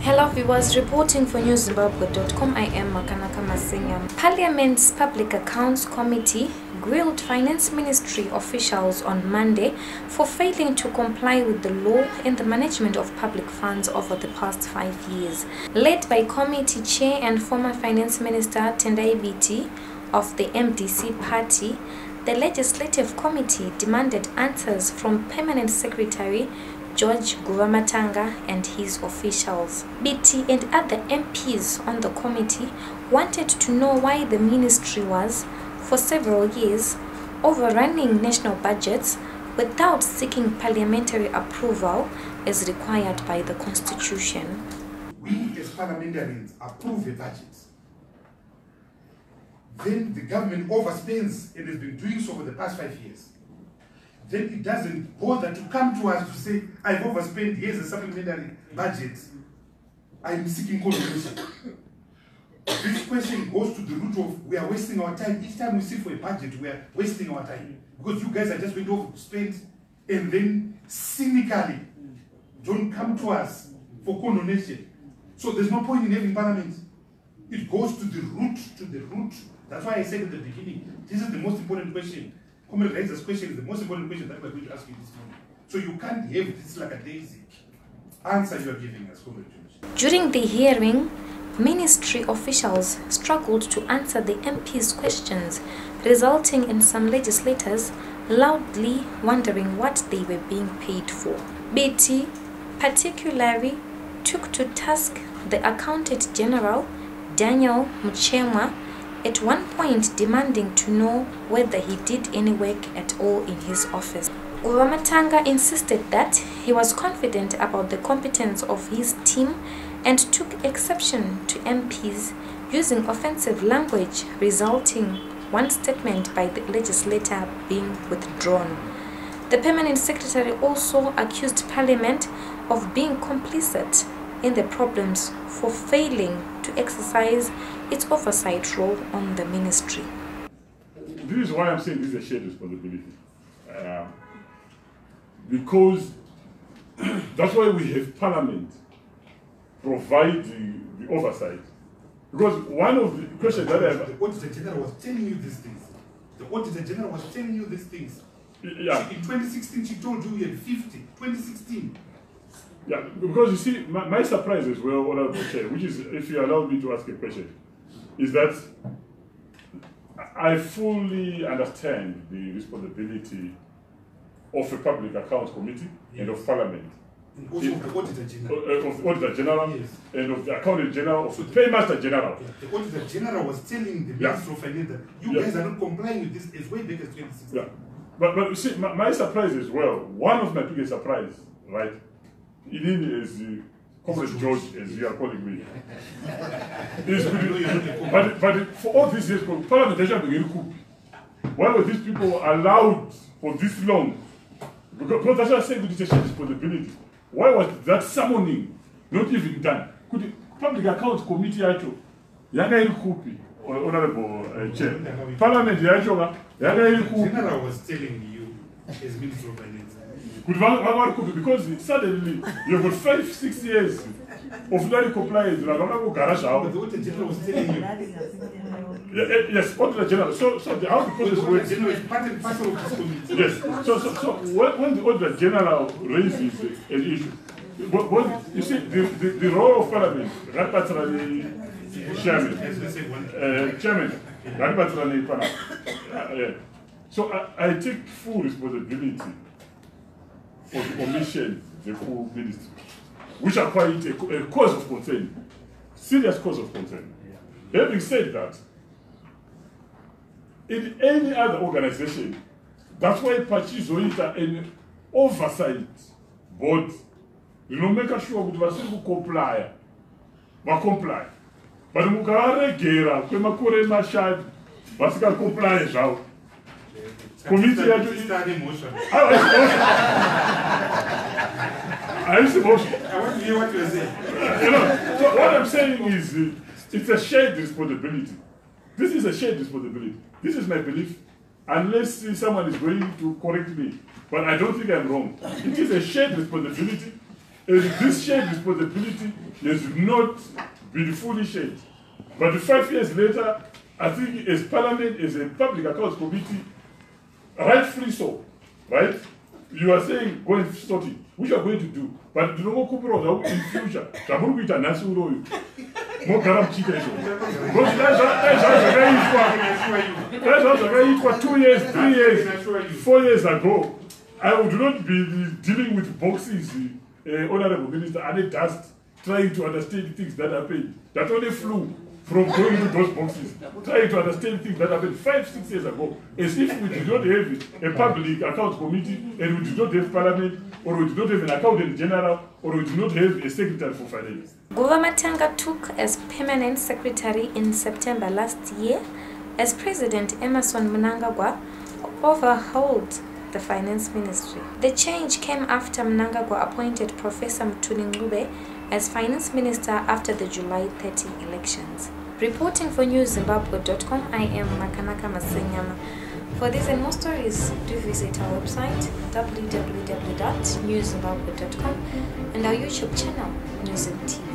Hello viewers, reporting for newszimbabwe.com, I am Makanaka Masingam. Parliament's Public Accounts Committee grilled Finance Ministry officials on Monday for failing to comply with the law in the management of public funds over the past 5 years. Led by Committee Chair and former Finance Minister Tendai Biti of the MDC party, the Legislative Committee demanded answers from Permanent Secretary George Guvamatanga and his officials. Biti and other MPs on the committee wanted to know why the ministry was, for several years, overrunning national budgets without seeking parliamentary approval as required by the Constitution. We as parliamentarians approve a budget. Then the government overspends and has been doing so for the past 5 years. Then it doesn't bother to come to us to say, I've overspent, here's a supplementary budget. I'm seeking confirmation. This question goes to the root of we are wasting our time. Each time we sit for a budget, we are wasting our time. Because you guys are just going to overspend and then cynically don't come to us for condonation. So there's no point in having parliament. It goes to the root. That's why I said at the beginning, this is the most important question. Comrade Raiser's question is the most important question that we're going to ask you this morning. So you can't have this like a basic answer you are giving us, Comrade George. During the hearing, ministry officials struggled to answer the MP's questions, resulting in some legislators loudly wondering what they were being paid for. Biti particularly took to task the Accountant General, Daniel Muchemwa, at one point demanding to know whether he did any work at all in his office. Guvamatanga insisted that he was confident about the competence of his team and took exception to MPs using offensive language, resulting one statement by the legislator being withdrawn. The Permanent Secretary also accused Parliament of being complicit in the problems for failing to exercise its oversight role on the ministry. This is why I'm saying this is a shared responsibility. Because that's why we have Parliament provide the oversight. Because one of the questions that I have... The Auditor General was telling you these things. The Auditor General was telling you these things. Yeah. In 2016, she told you you had 50. 2016. Yeah, because you see, my surprise as well, Honorable Chair, which is, if you allow me to ask a question, is that I fully understand the responsibility of a Public Accounts Committee and of Parliament. And also of the Auditor General. Of the Auditor General, yes. And of the Accountant General, of the Paymaster General. Yeah. The Auditor General was telling the Minister of Finance that you guys are not complying with this as way back as 2016. Yeah. But you see, my surprise as well, one of my biggest surprise, right? Even as Comrade George, as you are calling me, but for all these years, Parliament has been coup. Why were these people allowed for this long? Because that's why I said it's a shared responsibility. Why was that summoning not even done? Could the Public Accounts Committee actually, Honorable Chair, Parliament General was telling you as Minister of Finance. Because suddenly you have got 5-6 years of non-compliance. But the Auditor General was telling you. Yes, Auditor General. So how the process works. The Auditor General is part and parcel of this committee. Yes. So when the Auditor General raises an issue, you see the role of Parliament, right particularly Chairman, right particularly Parliament. So I take full responsibility for the omission, the full ministry, which are quite a cause of concern, serious cause of concern. Yeah. Having said that, in any other organization, that's why Pachizoita an oversight board, you know, make sure that we comply. But Mukaregera, Kwemakure Mashad, Basika compliance out. Committee I want to hear what you're saying. You know, so what I'm saying is it's a shared responsibility. This is a shared responsibility. This is my belief. Unless someone is going to correct me. But I don't think I'm wrong. It is a shared responsibility And this shared responsibility has not been fully shared. But 5 years later, I think as Parliament, as a Public Accounts Committee, rightfully so, right? You are saying, go and sort it, which you are going to do. But do not go in future. More that's 2 years, 3 years, 4 years ago. I would not be dealing with boxes, Honorable Minister, and a dust, trying to understand things that happened. That only flew from going to those boxes, trying to understand things that happened 5, 6 years ago, as if we did not have a Public Accounts Committee, and we did not have Parliament, or we did not have an Accountant General, or we did not have a Secretary for Finance. Guvamatanga took as permanent secretary in September last year, as President Emerson Mnangagwa overhauled the Finance Ministry. The change came after Mnangagwa appointed Professor Mthuli Ncube as Finance Minister after the July 30 elections. Reporting for NewsZimbabwe.com, I am Makanaka Masenyama. For these and more stories, do visit our website www.newszimbabwe.com and our YouTube channel, NewsZim TV.